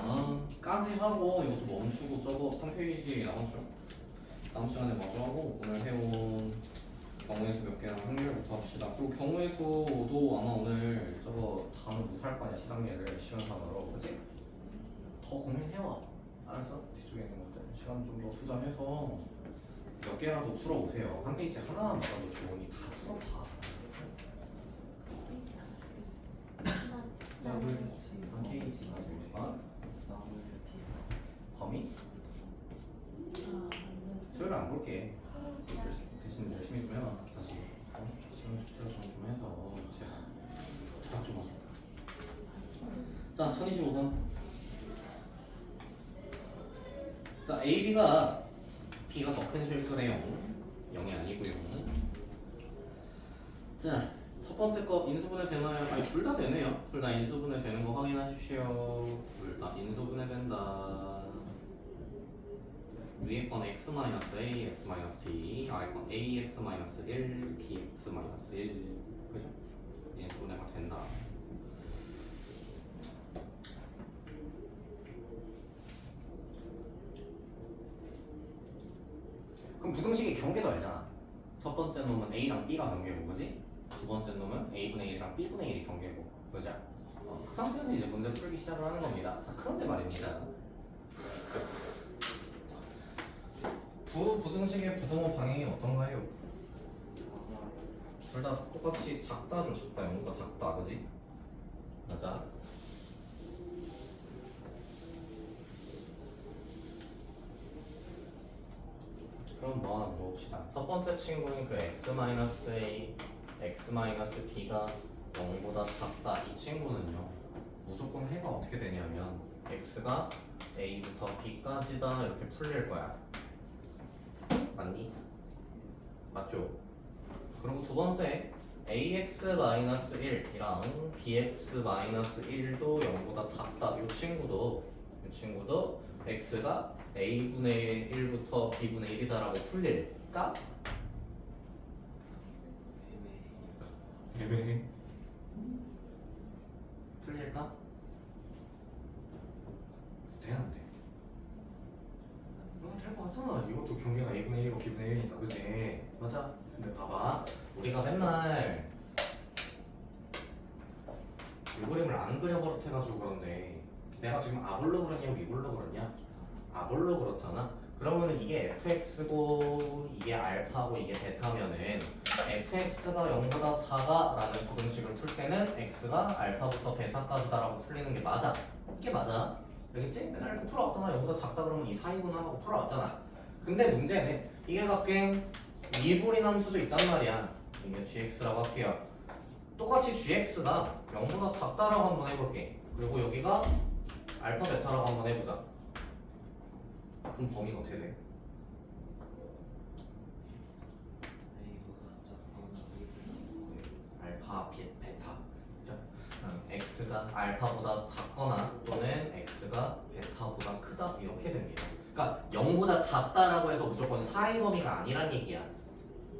까지 하고 이것도 멈추고 저거 3페이지 남았죠? 다음 시간에 마저 하고 오늘 해온 경우의 수 몇 개랑 확률부터 합시다. 그리고 경우의 수도 아마 오늘 저거 다는 못할 거 아니야. 시간계를 시간상으로. 그치? 더 고민해와. 알았어? 뒤쪽에 있는 것들 시간 좀 더 투자해서 몇 개라도 풀어오세요. 한 페이지 하나만 받아도 좋으니 다 풀어봐. 야, 한 페이지 가지고 범위? 수요일 안 볼게. 대신 열심히 좀 해봐. 다시 시간 투자 좀 해서 제가 부탁 좀 하세요. 자, 1025번. 자, AB가 B가 더 큰 실수래요. 0이 아니고요. 자, 첫 번째 거 인수분해 되나요? 아니, 둘 다 되네요. 둘 다 인수분해 되는 거 확인하십시오. 둘 다 인수분해 된다. 위에 건 x-a, x-b, 아래 건 ax-1, bx-1. 그죠? 인수분해가 된다. 그럼 부등식의 경계도 알잖아. 첫 번째 놈은 a랑 b가 경계고, 그지? 두 번째 놈은 a분의 1이랑 b분의 1이 경계고, 그죠? 그 상태에서 이제 문제 풀기 시작을 하는 겁니다. 자, 그런데 말입니다. 두 부등식의 부등호 방향이 어떤가요? 둘 다 똑같이 작다죠. 작다. 0보다 작다. 그지? 맞아. 그럼 뭐 하나 물어봅시다. 첫 번째 친구는 그 x-a, x-b가 0보다 작다. 이 친구는요. 무조건 해가 어떻게 되냐면 x가 a부터 b까지다 이렇게 풀릴 거야. 맞니? 맞죠? 그리고 두 번째 ax-1이랑 bx-1도 0보다 작다. 이 친구도 x가 a분의 1부터 b분의 1이다라고 풀릴까? 애매해. 풀릴까? 돼, 안 돼? 될 것 같잖아. 이것도 경계가 a분의 1이고 b분의 1이니까, 그치? 맞아. 근데 봐봐. 우리가 맨날 이 그림을 안 그려버릇해가지고 그런데 내가 지금 아볼로 그러냐 위볼로 그러냐? 아볼로 그렇잖아. 그러면은 이게 fx고 이게 알파고 이게 베타면은 fx가 0보다 작아라는 부등식을 풀 때는 x가 알파부터 베타까지다라고 풀리는 게 맞아. 이게 맞아. 알겠지? 맨날 이렇게 풀어왔잖아. 0보다 작다 그러면 이 사이구나 하고 풀어왔잖아. 근데 문제는 이게 가끔 미분인 함수도 있단 말이야. 이게 gx라고 할게요. 똑같이 gx가 0보다 작다라고 한번 해볼게. 그리고 여기가 알파 베타라고 한번 해보자. 그럼 범위가 어떻게 돼? 알파 베타. 그죠? x가 알파보다 작거나 또는 x가 베타보다 크다 이렇게 됩니다. 그러니까 0보다 작다라고 해서 무조건 사이 범위가 아니란 얘기야.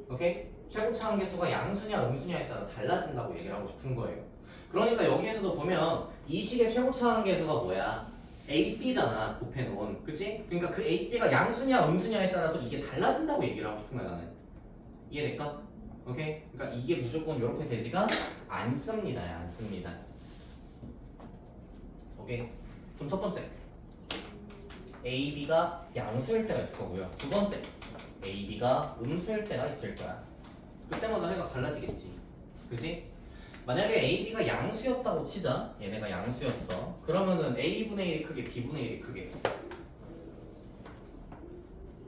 오케이? 최고차항 계수가 양수냐 음수냐에 따라 달라진다고 얘기를 하고 싶은 거예요. 그러니까 여기에서도 보면 이 식의 최고차항 계수가 뭐야? AB잖아. 곱해놓은. 그치? 그러니까 그 AB가 양수냐 음수냐에 따라서 이게 달라진다고 얘기를 하고 싶은 거야 나는. 이해될까? 오케이? 그러니까 이게 무조건 이렇게 되지가 않습니다. 않습니다. 오케이? 그럼 첫 번째 AB가 양수일 때가 있을 거고요. 두 번째 AB가 음수일 때가 있을 거야. 그때마다 해가 달라지겠지. 그치? 만약에 AB가 양수였다고 치자. 얘네가 양수였어. 그러면은 A분의 1이 크게 B분의 1이 크게.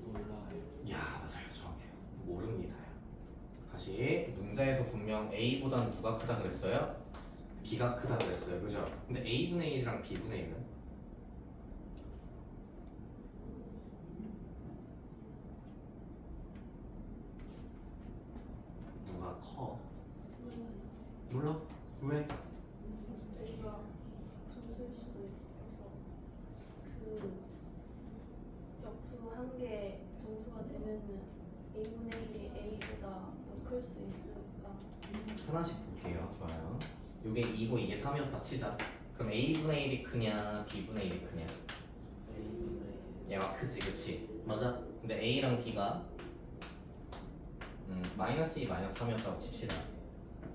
몰라요. 야, 맞아요. 정확해요. 모릅니다. 다시 문제에서 분명 A보다는 누가 크다 그랬어요? B가 크다 그랬어요. 그죠? 근데 A분의 1이랑 B분의 1은? 누가 커? 몰라? 왜? A가 분수일 수도 있어서 그 역수 한 개 정수가 되면은 A분의 1이 A보다 더 클 수 있으니까. 하나씩 볼게요. 좋아요. 이게 2고 이게 3이었다 치자. 그럼 A분의 1이 크냐 B분의 1이 크냐? 얘가 크지 그치? 맞아. 근데 A랑 B가 마이너스 2 마이너스 3이었다고 칩시다.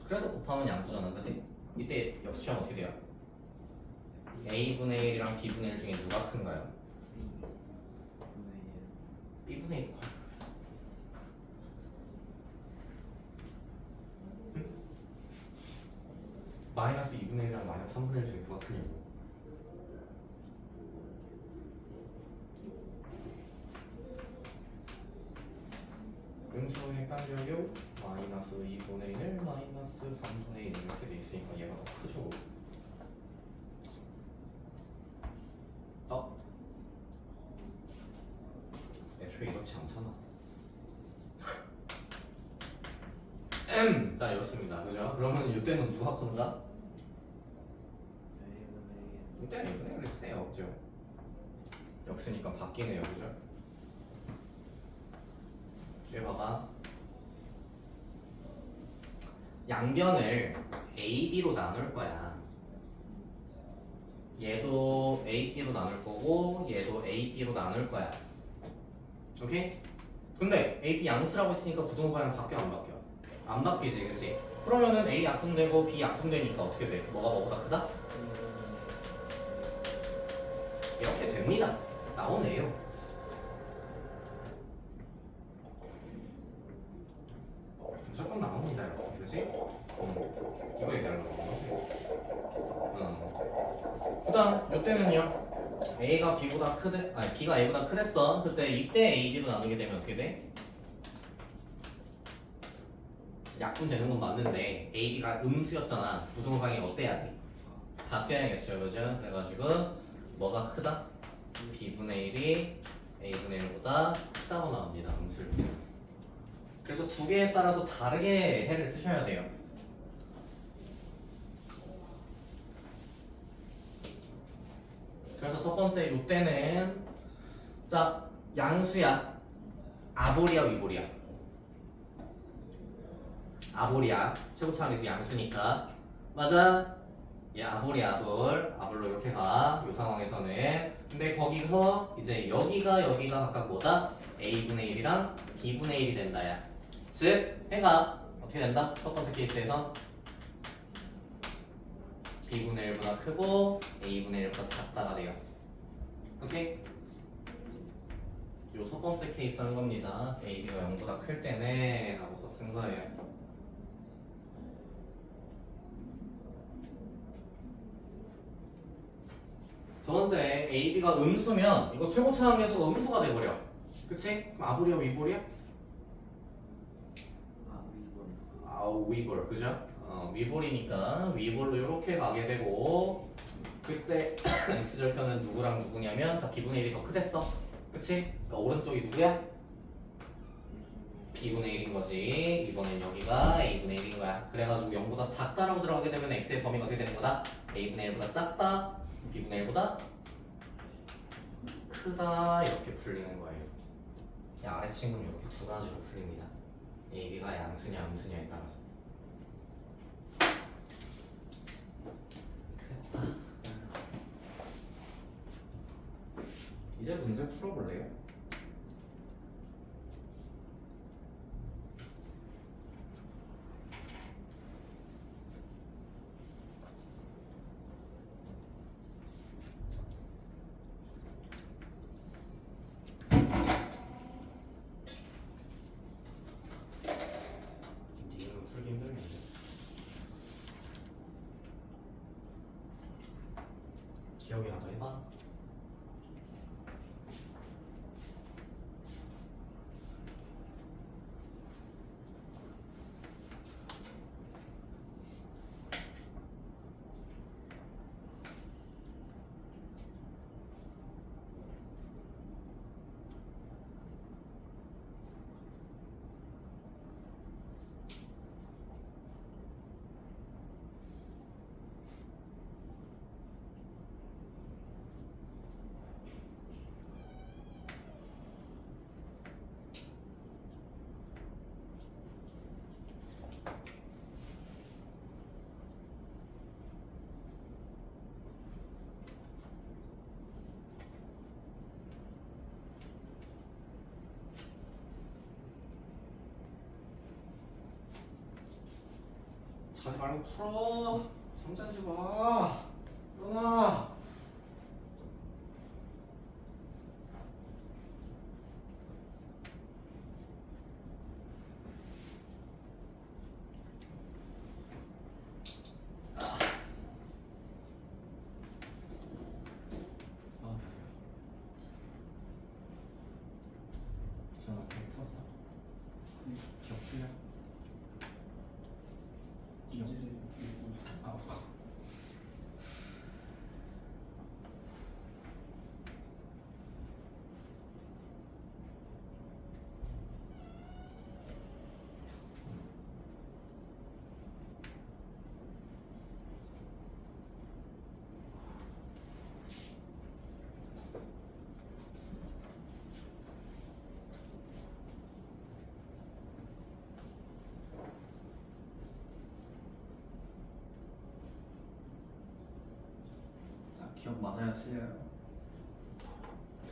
그래도 곱하면 양수잖아 그치? 이때 역수치하면 어떻게 돼요? A분의 1이랑 B분의 1 중에 누가 큰가요? B분의 1이 커요. 마이너스 2분의 1이랑 마이너스 3분의 1 중에 누가 크냐고. 음수 헷갈려요? 마이너스 2분의 1 마이너스 3분의 1 이렇게 돼 있으니까 얘가 더 크죠. 애초에 이렇지 않잖아. 자 이렇습니다 그죠? 그러면 이때는 누가 큰가? 이때는 2분의 1이 크네요 그죠? 역수니까 바뀌네요 그죠? 여기 봐봐 양변을 A, B로 나눌 거야. 얘도 A, B로 나눌 거고 얘도 A, B로 나눌 거야. 오케이? 근데 A, B 양수라고 했으니까 부등호 방향 바뀌어 안 바뀌어? 안 바뀌지 그치? 그러면은 A 약분되고 B 약분되니까 어떻게 돼? 뭐가 뭐보다 크다? 이렇게 됩니다. 나오네요. 무조건 나옵니다 이렇게 그치? 이거 얘기하는 거고 그 다음 요때는요 A가 B보다 크대 아니 B가 A보다 크댔어. 그때 이때 A, B로 나누게 되면 어떻게 돼? 약분되는 건 맞는데 A, B가 음수였잖아. 부등호 방향이 어때야 돼? 바뀌어야겠죠 그죠? 그래가지고 뭐가 크다? B분의 1이 A분의 1보다 크다고 나옵니다 음수를. 그래서 두 개에 따라서 다르게 해를 쓰셔야 돼요. 그래서 첫 번째 요때는 자 양수야 아볼이야 위볼이야? 아볼이야. 최고차항에서 양수니까 맞아. 얘 아볼이야 아볼로 이렇게 가. 요 상황에서는 근데 거기서 이제 여기가 각각 뭐다? A분의 1이랑 B분의 1이 된다 야. 즉 해가 어떻게 된다? 첫 번째 케이스에서 B분의 1보다 크고 A분의 1보다 작다가 돼요. 오케이? 요 첫 번째 케이스 하는 겁니다. AB가 0보다 클 때네 하고서 쓴 거예요. 두 번째 AB가 음수면 이거 최고차항에서 음수가 돼버려. 그치? 그럼 아볼이야 위볼이야? 위볼 그죠? 위볼이니까 위볼로 이렇게 가게 되고 그때 x절편은 누구랑 누구냐면 자 B분의 1이 더 크댔어 그치? 그러니까 오른쪽이 누구야? B분의 1인 거지. 이번엔 여기가 A분의 1인 거야. 그래가지고 0보다 작다라고 들어가게 되면 x의 범위가 어떻게 되는 거다? A분의 1보다 작다 B분의 1보다 크다 이렇게 풀리는 거예요. 이 아래 친구는 이렇게 두 가지로 풀립니다. A, B가 양수냐 음수냐에 따라서. 이제 문제 풀어볼래요? 니은 풀기 힘들겠네. 기억이라도 해봐. 자지 말고 풀어. 잠자지 마. 일어나. 지원아, 좀 풀었어? 기억 풀려? 아, 자, 기억 맞아요, 틀려요?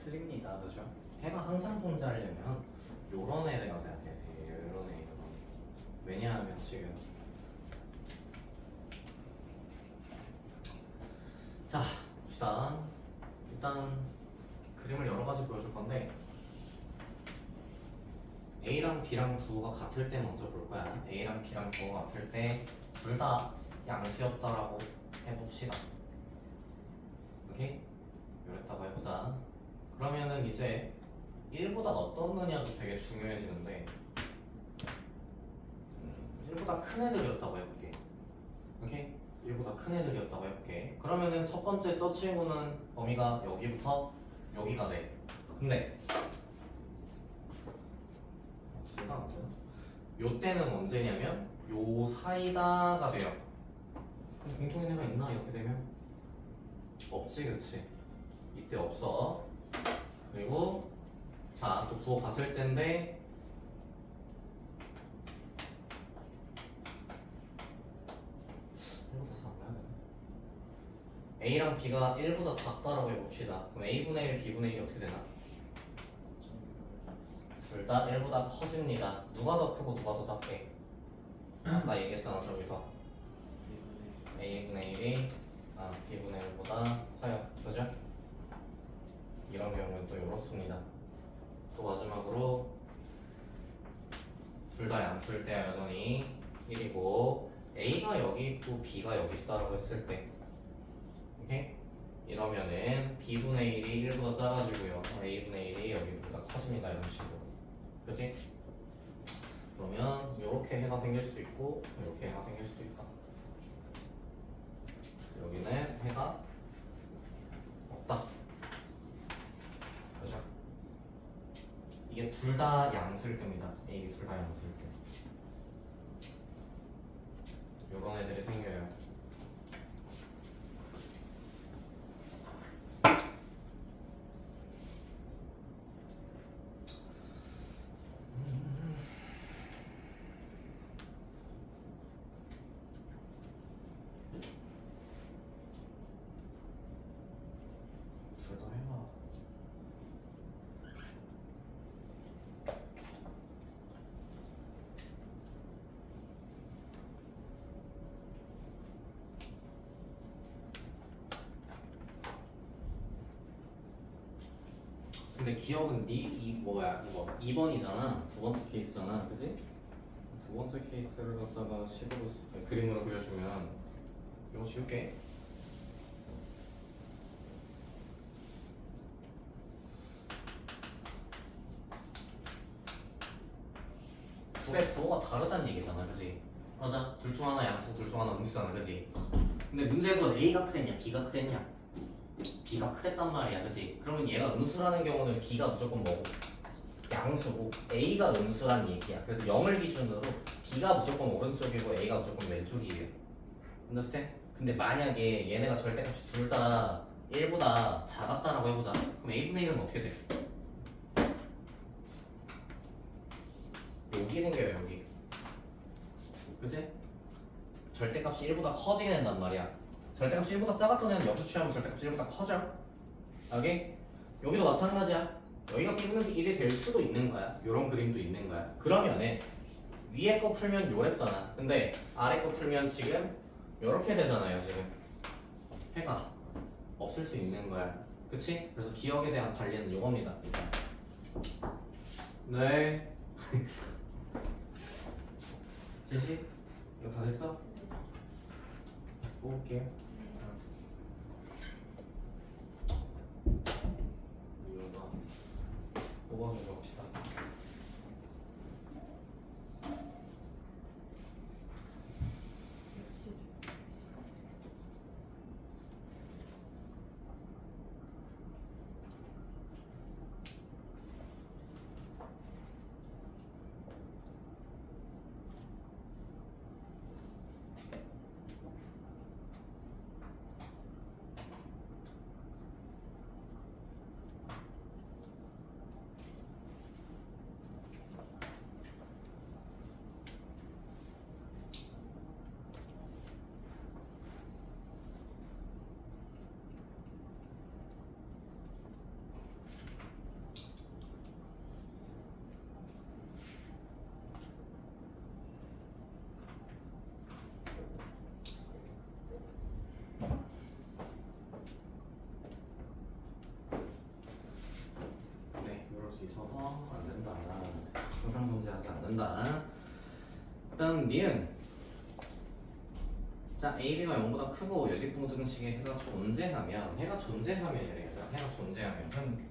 틀립니다, 그죠? 해가 항상 존재하려면 요런 애가 돼야 돼, 요런 애. 왜냐하면 지금 자 봅시다. 일단 그림을 여러 가지 보여줄 건데 A랑 B랑 부호가 같을 때 먼저 볼 거야. A랑 B랑 부호가 같을 때 둘 다 양수였다라고 해봅시다. 오케이? 이랬다고 해보자. 그러면은 이제 1보다 어떻느냐도 되게 중요해지는데 1보다 큰 애들이었다고 해볼게. 오케이? 1보다 큰 애들이었다고 해볼게. 그러면은 첫 번째 저 친구는 범위가 여기부터 여기가 돼. 근데 둘 다 안 되나? 요 때는 언제냐면 요 사이다가 돼요. 그럼 공통인 애가 있나? 이렇게 되면 없지, 그치? 이때 없어. 그리고 자, 또 부호 같을 때인데 1보다 작아야 되나? A랑 B가 1보다 작다라고 해봅시다. 그럼 A분의 1, B분의 1이 어떻게 되나? 둘 다 1보다 커집니다. 누가 더 크고 누가 더 작게? 아까 얘기했잖아, 저기서 A분의 1이 B분의 1보다 커요. 그죠? 이런 경우는 또 이렇습니다. 또 마지막으로 둘 다 양수일 때 여전히 1이고 A가 여기 있고 B가 여기 있다라고 했을 때 오케이? 이러면은 B분의 1이 1보다 작아지고요. A분의 1이 여기보다 커집니다. 이런 식으로. 그치? 그러면 이렇게 해가 생길 수도 있고 이렇게 해가 생길 수도 있다. 여기는 해가 없다. 그죠? 이게 둘 다 양수일 때입니다. A, B 둘 다 양수일 때. 요런 애들이 생겨요. 둘 다 해봐. 근데 기억은 이 뭐야 이거 2번이잖아. 두 번째 케이스잖아, 그지? 두 번째 케이스를 갖다가 식으로 그림으로 그려주면 이거 지울게. 둘의 부호가 다르다는 얘기잖아, 그지? 맞아. 둘 중 하나 양수, 둘 중 하나 음수잖아, 그지? 근데 문제에서 A가 크겠냐, B가 크겠냐? B가 크겠단 말이야, 그지? 그러면 얘가 음수라는 경우는 B가 무조건 뭐고? 양수고 A가 음수란 얘기야. 그래서 0을 기준으로 B가 무조건 오른쪽이고 A가 무조건 왼쪽이에요. understand? 근데 만약에 얘네가 절대값이 둘 다 1보다 작았다라고 해보자. 그럼 A분의 1은 어떻게 돼? 여기 생겨요, 여기. 그치? 절대값이 1보다 커지게 된단 말이야. 절대값이 1보다 작았던 애는 여기서 취하면 절대값이 1보다 커져. 오케이? 여기도 마찬가지야. 여기가 B분의 1이 될 수도 있는 거야. 요런 그림도 있는 거야. 그러면은 위에 거 풀면 요랬잖아. 근데 아래 거 풀면 지금 요렇게 되잖아요. 지금 해가 없을 수 있는 거야. 그치? 그래서 기억에 대한 관리는 요겁니다. 일단. 네. 제시? 이거 다 됐어? 뽑을게요. 이거 뽑아보고 봅시다. 네, 이럴 수 있어서 안 된다. 항상 존재하지 않는다. 일단 니은. 자, A, B가 0보다 크고 연립공등식에 해가 존재하면 이래 얘들아. 해가 존재하면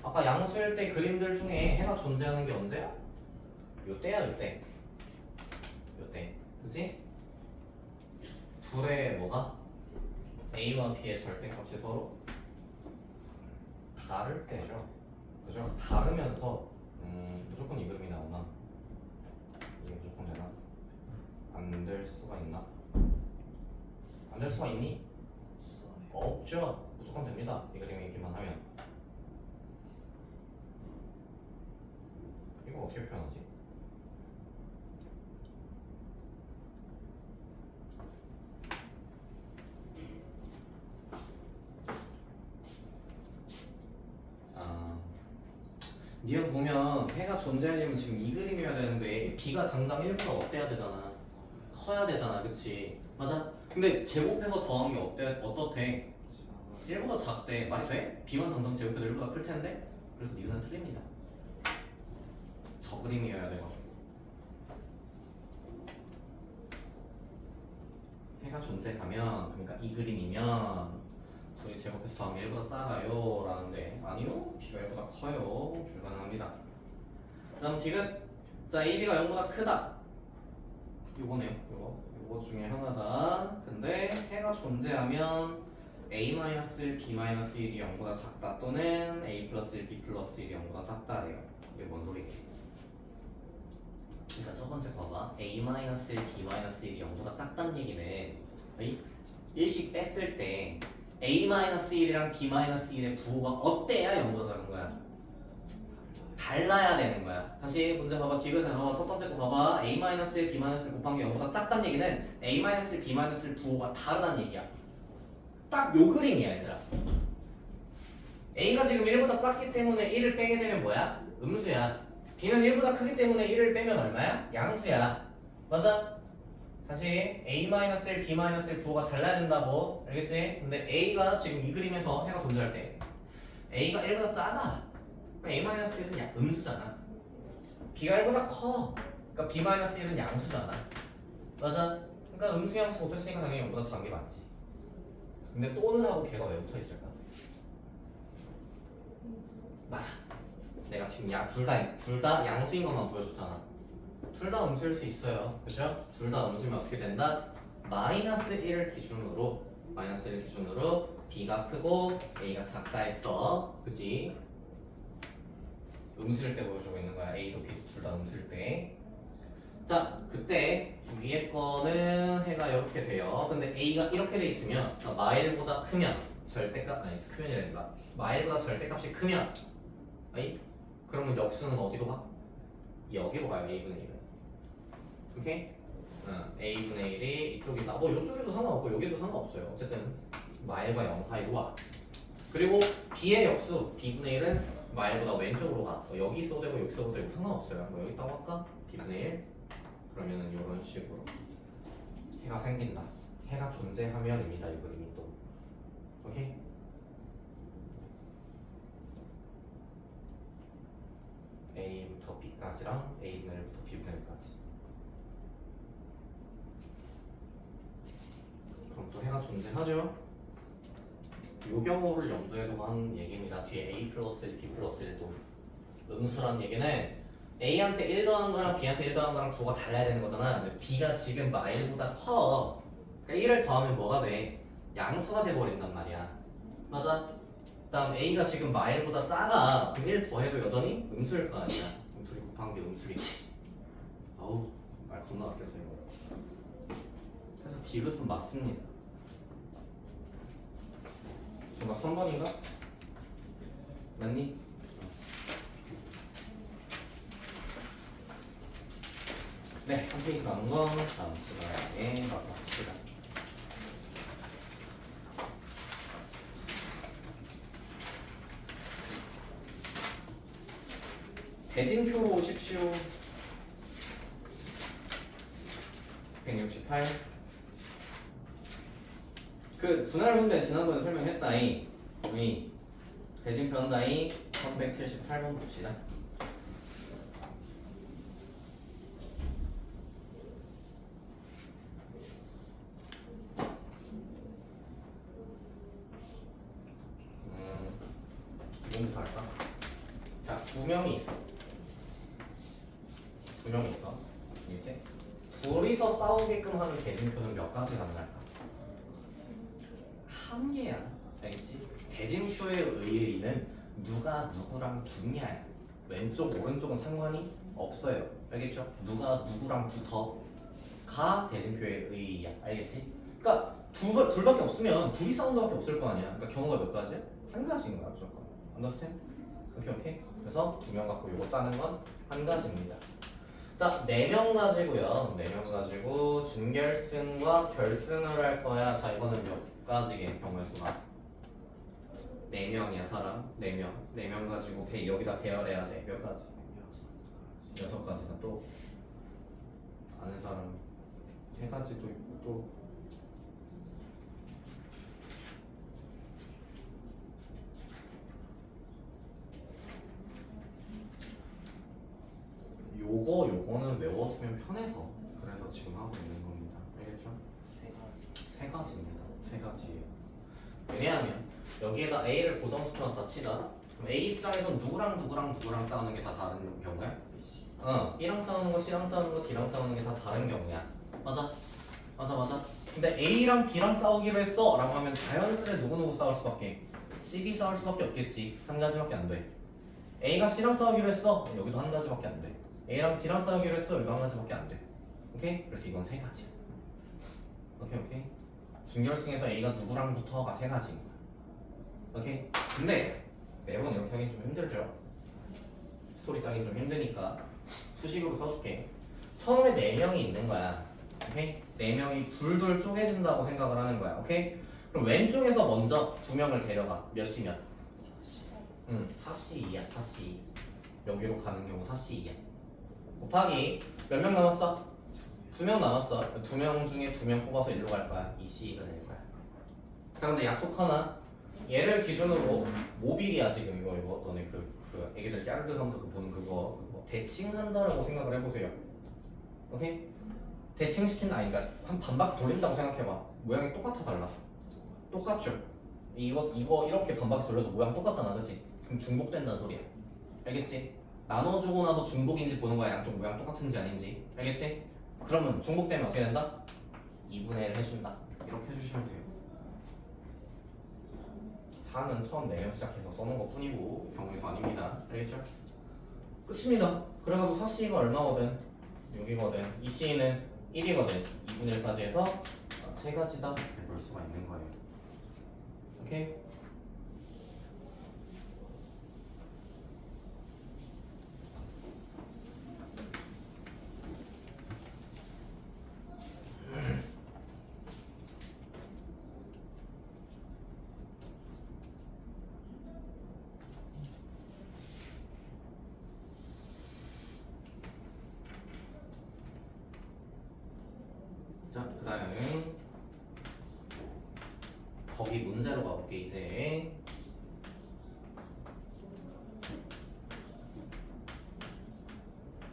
아까 양수일 때 그림들 중에 해가 존재하는 게 언제야? 요때야 요때. 요때. 그치? 둘의 뭐가? A와 B의 절대값이 서로 다를 때죠. 그죠? 다르면서 무조건 이 그림이 나오나? 이게 무조건 되나? 안 될 수가 있나? 안 될 수가 있니? 없죠. 무조건 됩니다. 이 그림이 있기만 하면. 이거 어떻게 표현하지? 니은 보면 해가 존재하려면 지금 이 그림이어야 되는데 B가 당장 1보다 어때야 되잖아. 커야 되잖아. 그치? 맞아? 근데 제곱해서 더한 게 어떻대? 1보다 작대. 말이 돼? B만 당장 제곱해도 1보다 클 텐데? 그래서 니은은 틀립니다. 저 그림이어야 돼가지고. 해가 존재하면, 그러니까 이 그림이면 둘이 제곱해서 더한 게 1보다 작아요 라는데 아니요, B가 1보다 커요. 불가능합니다. 그 다음 디귿. 자, AB가 0보다 크다. 요거네요. 요거 중에 하나다. 근데 해가 존재하면 A-1, B-1이 0보다 작다 또는 A 플러스 1, B 플러스 1이 0보다 작다래요. 이게 뭔 소리예요? 그러니까 첫 번째 봐봐. A-1, B-1이 0보다 작다는 얘기는 일식 뺐을 때 A-1이랑 B-1의 부호가 어때야 0보다 작은 거야? 달라야 되는 거야. 다시 문제 봐봐. 디귿에서 첫 번째 거 봐봐. A-1, B-1 곱한 게 0보다 작다는 얘기는 A-1, B-1 부호가 다르다는 얘기야. 딱 요 그림이야 얘들아. A가 지금 1보다 작기 때문에 1을 빼게 되면 뭐야? 음수야. B는 1보다 크기 때문에 1을 빼면 얼마야? 양수야. 맞아? 다시 A-1, B-1 부호가 달라야 된다고. 알겠지? 근데 A가 지금 이 그림에서 해가 존재할 때 A가 1보다 작아. A-1은 음수잖아. B가 1보다 커. 그러니까 B-1은 양수잖아. 맞아? 그러니까 음수 양수 곱했으니까 당연히 0보다 작은 게 맞지. 근데 또는 하고 걔가 왜 붙어 있을까? 맞아. 내가 지금 둘 다 양수인 것만 보여줬잖아. 둘 다 음수일 수 있어요. 그죠? 둘 다 음수면 어떻게 된다? -1을 기준으로 B가 크고 A가 작다 했어. 그지? 음수일 때 보여주고 있는 거야. A도 B도 둘 다 음수일 때. 자, 그때 위에 거는 해가 이렇게 돼요. 근데 A가 이렇게 돼 있으면 마일보다 크면 절대값 아니 크면이란가 마일보다 절대값이 크면 그러면 역수는 어디로 가? 여기로 가요. A분의 1은. 오케이? A분의 1이 이쪽이다. 뭐 이쪽에도 상관없고 여기도 상관없어요. 어쨌든 마일과 0 사이로 와. 그리고 B의 역수 B분의 1은 마일보다 왼쪽으로 가. 여기 있어도 되고 여기 있어도 되고 상관없어요. 뭐 여기 있다고 할까? B분의 1 그러면은 이런 식으로 해가 생긴다. 해가 존재하면입니다. 이 그림이 또. 오케이? A부터 B까지랑 A분의 1부터 B분의 1까지. 그럼 또 해가 존재하죠? 요 경우를 염두에 두고 하는 얘기입니다. 뒤에 A 플러스 1, B 플러스 1도 음수란 얘기는 A한테 1 더한 거랑 B한테 1 더한 거랑 부호가 달라야 되는 거잖아. 근데 B가 지금 마일보다 커. 그러니까 1을 더하면 뭐가 돼? 양수가 돼버린단 말이야. 맞아? 그다음 A가 지금 마일보다 작아. 그럼 1 더해도 여전히 음수일 거 아니야. 그럼 둘이 곱한 게 음수겠지. 어우 말 겁나 아꼈어 이거. 그래서 디귿은 맞습니다. 정답 3번인가? 맞니? 네, 한 페이지 남은 건 다음 시간에 마무리합시다. 대진표로 오십시오. 168. 그 분할 분배 지난번에 설명했다이. 우리 대진표 한다이 378번 봅시다. 기본부터 할까? 자, 두 명이 있어. 두 명이 있어. 이제 둘이서 싸우게끔 하는 대진표는 몇 가지 가능할까? 한 개야. 알겠지? 대진표의 의의는 누가 누구랑 붙냐야. 왼쪽 오른쪽은 상관이 없어요. 알겠죠? 누가 누구랑 붙어가 대진표의 의의야. 알겠지? 그러니까 둘밖에 없으면 둘이 싸우는 것밖에 없을 거 아니야. 그러니까 경우가 몇 가지야? 한 가지인 거야 무조건. understand? 오케이. 그래서 두 명 갖고 요거 짜는 건 한 가지입니다. 자, 4명 가지고요. 4명 가지고 준결승과 결승을 할 거야. 자, 이거는 몇 가지의 경우의 수가? 4명이야 사람. 4명. 4명 가지고 여기다 배열해야 돼. 몇 가지? 6가지다. 또 아는 사람 3가지도 있고 또 요거는 외워두면 편해서 그래서 지금 하고 있는 겁니다. 알겠죠? 3가지입니다. 3가지예요. 왜냐하면 여기에다 A를 고정시켜놨다 치자. 그럼 A 입장에선 누구랑 싸우는 게 다 다른 경우야? B랑 싸우는 거, C랑 싸우는 거, D랑 싸우는 게 다 다른 경우야. 맞아. 근데 A랑 B랑 싸우기로 했어 라고 하면 자연스레 누구누구 싸울 수밖에 C, B 싸울 수밖에 없겠지. 한 가지밖에 안 돼. A가 C랑 싸우기로 했어. 여기도 한 가지밖에 안 돼. A랑 D랑 싸우기로 했어. 여기도 한 가지밖에 안 돼. 오케이? 그래서 이건 3가지야. 오케이. 준결승에서 A가 누구랑 붙어가 3가지인 거야. 오케이? 근데 매번 이렇게 하긴 좀 힘들죠. 스토리 짜긴 좀 힘드니까 수식으로 써줄게. 처음에 4명이 있는 거야. 오케이? 4명이 둘둘 쪼개진다고 생각을 하는 거야. 오케이? 그럼 왼쪽에서 먼저 2명을 데려가. 몇 시면? 4C2야. 4C2. 여기로 가는 경우 4C2야. 곱하기 몇 명 남았어? 2명 남았어. 2명 중에 2명 뽑아서 일로 갈 거야. 2C가 될 거야. 자, 근데 약속 하나. 얘를 기준으로 모빌이야 지금 이거 너네 그 애기들 깨르르 하면서 보는 그거 대칭한다라고 생각을 해보세요. 오케이? 대칭시킨다. 아니 그러니까 한 반바퀴 돌린다고 생각해봐. 모양이 똑같아 달라? 똑같죠? 이거 이렇게 반바퀴 돌려도 모양 똑같잖아, 그치? 그럼 중복된다는 소리야. 알겠지? 나눠주고 나서 중복인지 보는 거야. 양쪽 모양 똑같은지 아닌지. 알겠지? 그러면 중복되면 어떻게 된다? 2분의 1 해준다. 이렇게 해주시면 돼요. 4는 처음 4명 시작해서 써놓은 것 뿐이고 경우의 수 아닙니다. 알겠죠? 끝입니다. 그래가지고 4C가 얼마거든? 6이거든. 2C는 1이거든. 2분의 1까지 해서 3가지다 이렇게 볼 수가 있는 거예요. 오케이? 해볼게 이제.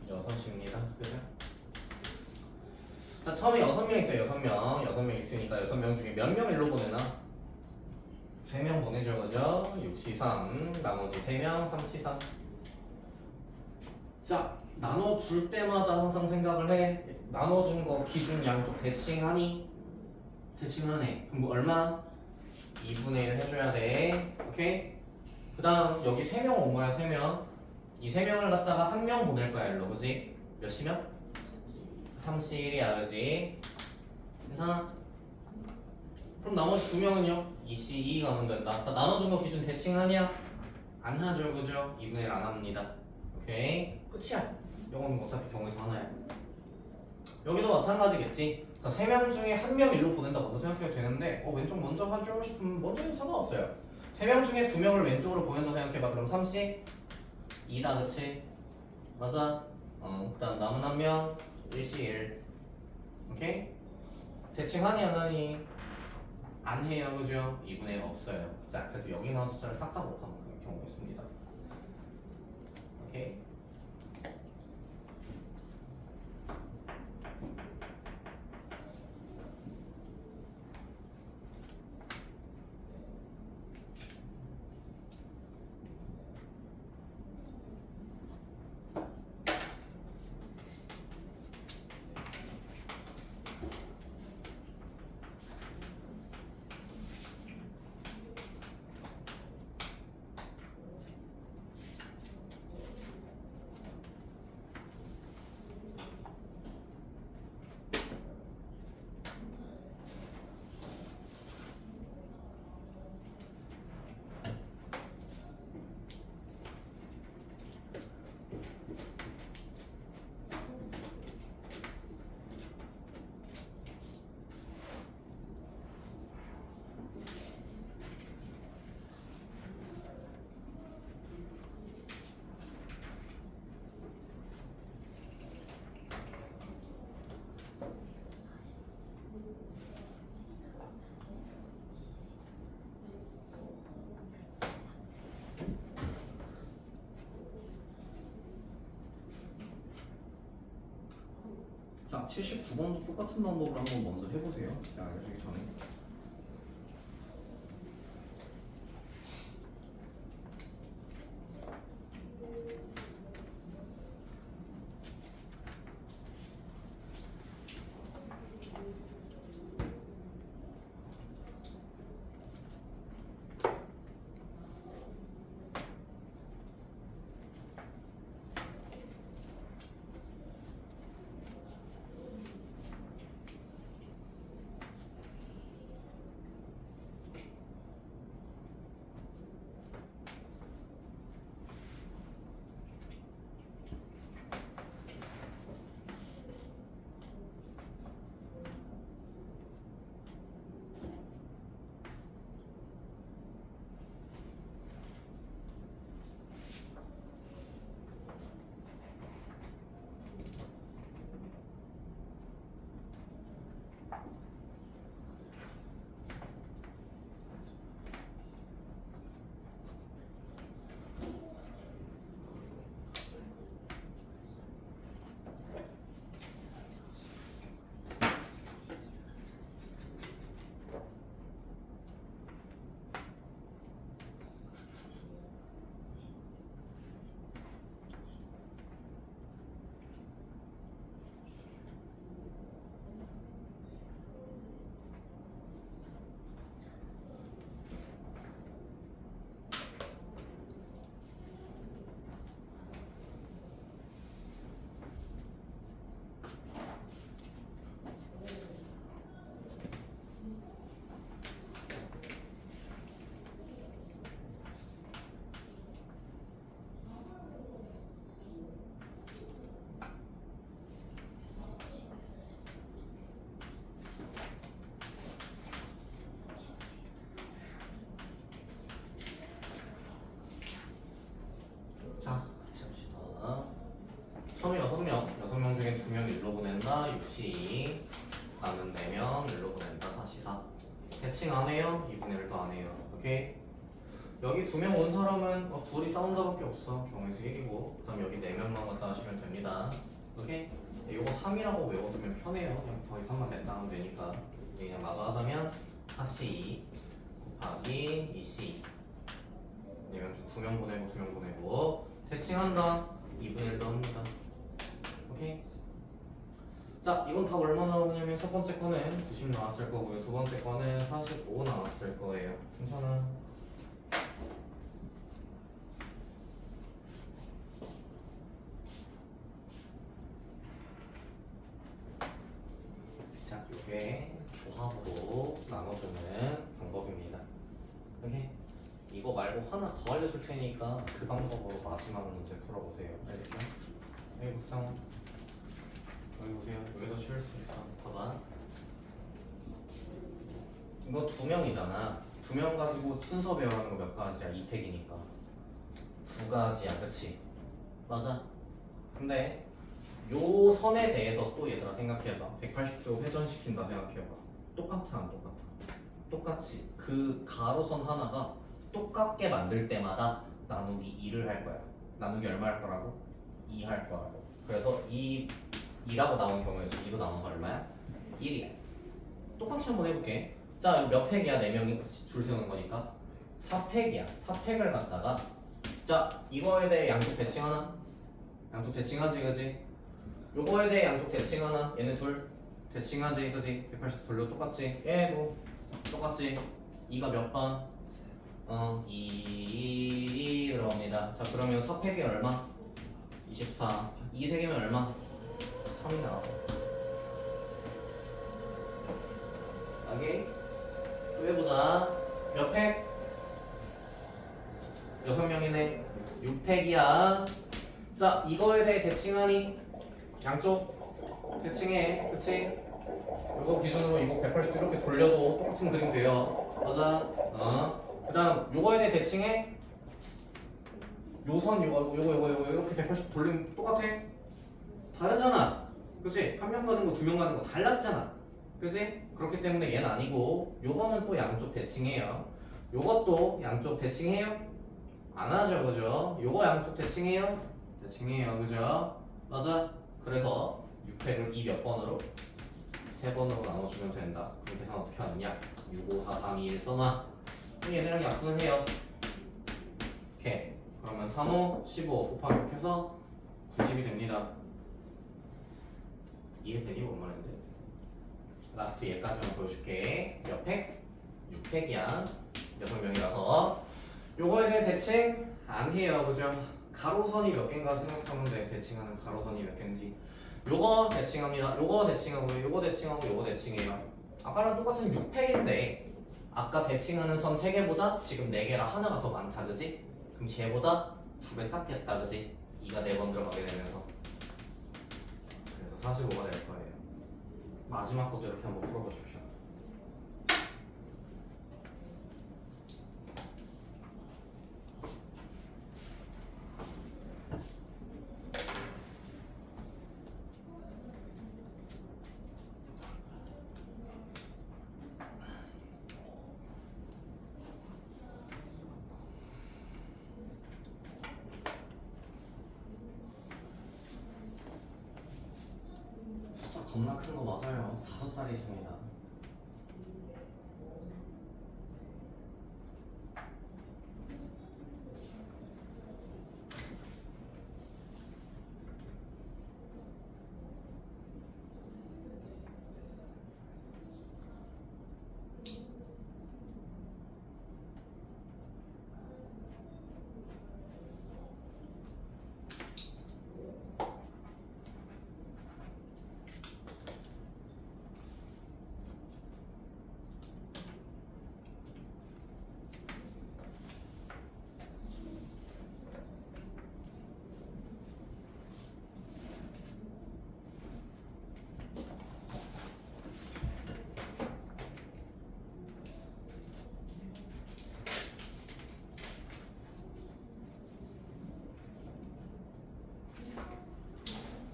여섯입니다. 그죠? 자, 처음에 6명 있어요. 6명 있으니까 6명 중에 몇 명 일로 보내나? 3명 보내죠, 그죠? 6C3 나머지 3명 3C3. 자, 나눠줄 때마다 항상 생각을 해. 나눠준 거 기준 양쪽 대칭하니? 대칭하네. 그럼 뭐 얼마? 2분의 1 해줘야 돼. 오케이? 그 다음 여기 3명 온 거야. 3명. 이 3명을 갖다가 1명 보낼 거야 일로. 그지? 몇 시면? 3C1이야. 그지? 괜찮아? 그럼 나머지 2명은요? 2C2 가면 된다. 자, 나눠준 거 기준 대칭하냐? 안 하죠. 그죠? 2분의 1 안 합니다. 오케이? 끝이야. 이건 어차피 경우에서 하나야. 여기도 마찬가지겠지. 자, 3명 중에 1명 일로 보낸다 먼저 생각해도 되는데 왼쪽 먼저 하죠 싶으면 먼저 해도 상관없어요. 3명 중에 2명을 왼쪽으로 보낸다 생각해봐. 그럼 3C 2다. 그치? 맞아? 그 다음 남은 1명 1C 1. 오케이? 대칭하니 안 하니? 안 해요. 그죠? 2분의 1 없어요. 자, 그래서 여기 나온 숫자를 싹 다 곱하면 그 경우가 있습니다. 오케이? 자, 79번도 똑같은 방법을 한번 먼저 해보세요. 제가 알려주기 전에. 둘이 싸운다밖에 없어. 경우에서 1이고 그다음 여기 4명만 갖다 하시면 됩니다. 오케이? 요거 3이라고 외워두면 편해요. 그냥 거의 3만 냈다 하면 되니까. 그냥 마저 하자면 4C 곱하기 2C. 얘는 2명 보내고 2명 보내고 대칭한다. 2분의 1도 합니다. 오케이? 자, 이건 다 얼마 나오냐면 첫 번째 거는 90 나왔을 거고요. 두 번째 거는 45 나왔을 거예요. 괜찮아. 자, 이게 조합으로 나눠주는 방법입니다. 오케이? 이거 말고 하나 더 알려줄 테니까 그 방법으로 마지막 문제 풀어보세요. 알겠죠? 여기 보세요. 여기 보세요. 여기서 쉬울 수 있어. 봐봐. 이거 2명이잖아. 2명 가지고 순서 배워가는 거 몇 가지야? 2팩이니까 2가지야, 그치? 맞아. 근데 요 선에 대해서 또 얘들아 생각해봐. 180도 회전시킨다 생각해봐. 똑같아 안 똑같아? 똑같지. 그 가로선 하나가 똑같게 만들 때마다 나누기 2를 할 거야. 나누기 얼마 할 거라고? 2 할 거라고. 그래서 2라고 나온 경우에서 2로 나눠서 얼마야? 1이야. 똑같이 한번 해볼게. 자, 몇 팩이야? 4명이 줄 세우는 거니까 4팩이야. 4팩을 갖다가 자, 이거에 대해 양쪽 대칭하나? 양쪽 대칭하지, 그지? 요거에 대해 양쪽 대칭하나? 얘네 둘 대칭하지, 그지? 180도 돌려 똑같지? 얘도 똑같지? 2가 몇 번? 2 들어옵니다. 자, 그러면 4팩이 얼마? 24. 2 3개면 얼마? 3이 나와. 오케이? 또 해보자. 몇 팩? 6명이네. 6팩이야. 자, 이거에 대해 대칭하니? 양쪽 대칭해. 그치? 이거 기준으로 이거 180도 이렇게 돌려도 똑같은 그림 돼요. 맞아. 그 다음 요거에 대해 대칭해. 요선 요거 이렇게 180도 돌리면 똑같아? 다르잖아. 그치? 한 명 가는 거 2명 가는 거 달라지잖아. 그치? 그렇기 때문에 얘는 아니고 요거는 또 양쪽 대칭해요. 요것도 양쪽 대칭해요? 안 하죠, 그죠? 요거 양쪽 대칭해요? 대칭해요, 그죠? 맞아. 그래서 6팩을 이 몇 번으로? 3번으로 나눠주면 된다. 그럼 계산 어떻게 하느냐? 6, 5, 4, 3, 2, 1 써놔. 그럼 얘네랑 약분을 해요. 오케이. 그러면 3, 5, 15 곱하기 6 해서 90이 됩니다. 이해되니? 뭔 말인지? 라스트 얘까지만 보여줄게. 몇 팩? 6팩이야. 6명이라서 요거에 대해 대칭 안 해요, 그죠? 가로선이 몇 개인가 생각하면 돼. 대칭하는 가로선이 몇 개인지. 요거 대칭합니다. 요거 대칭하고요. 요거 대칭하고 요거 대칭해요. 아까랑 똑같은 6팩인데 아까 대칭하는 선 3개보다 지금 4개라 하나가 더 많다, 그지? 그럼 쟤보다 2배 작겠다, 그지? 2가 4번 들어가게 되면서 그래서 45가 될 거예요. 마지막 것도 이렇게 한번 풀어보십시오. 숫자 겁나 큰 거 맞아요. 5자리 있습니다.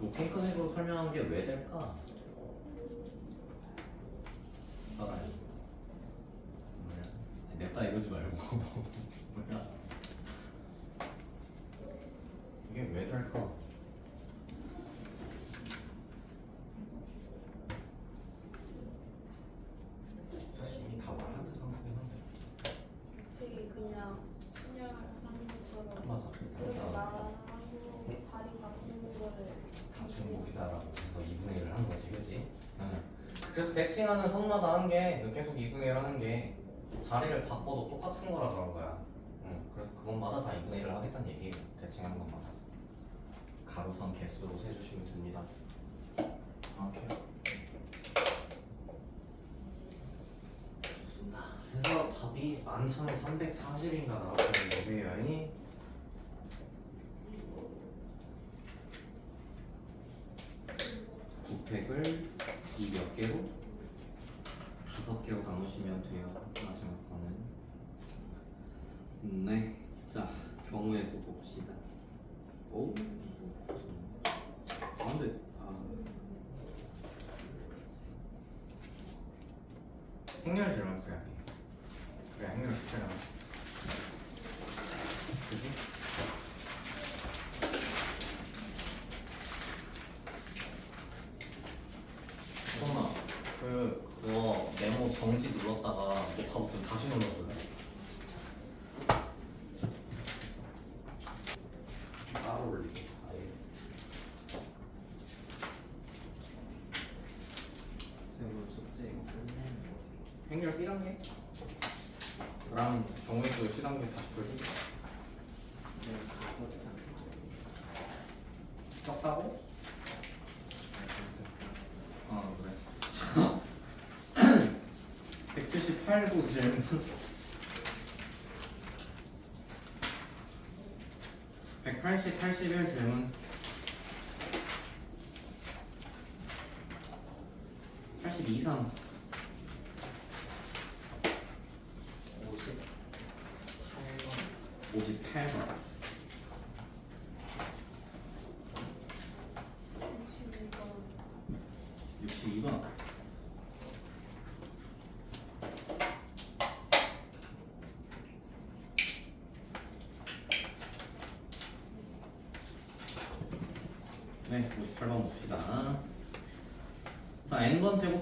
요 핑크색으로 설명한 게 왜 될까? 알아요. 뭐야? 냅다 이러지 말고 뭐야? 이게 왜 될까? 사실 이미 다 말한 듯 생각하긴 한데. 되게 그냥 신혈하는 것처럼 맞아. 그렇게 말하고 자리 바꾸는 거를 다 중복이다라고 해서 2분의 1을 한 거지, 그치? 응. 그래서 대칭하는 선마다 한 게 계속 2분의 1 하는 게 자리를 바꿔도 똑같은 거라 그런 거야. 응. 그래서 그것마다 다 2분의 1을 하겠다는 얘기예요. 대칭하는 것마다. 가로선 개수로 세주시면 됩니다. 정확해요. 그래서 답이 11,340인가 나왔다는 거예요. 9팩을 이 몇 개로? 5개로 나누시면 돼요. 마지막 거는. 네. 자, 경우의 수 봅시다. 오. 아, 근데 행렬 질문 그래. 그래, 행렬 숙제라. 그지? 수원아, 그거 메모 정지 눌렀다가 녹화 버튼 다시 눌러줄래? 따로 올리게. 아예. 쌤 숙제 이거 끝내는 거. 행렬 1단계? 그랑 경우의 수 1단계 다시 풀기. 네, 5장. 적다고? 그래. 178구 질문. 180, 81 질문. 82 이상. 58번. 62번. 네, 58번 봅시다. 자, n번 제곱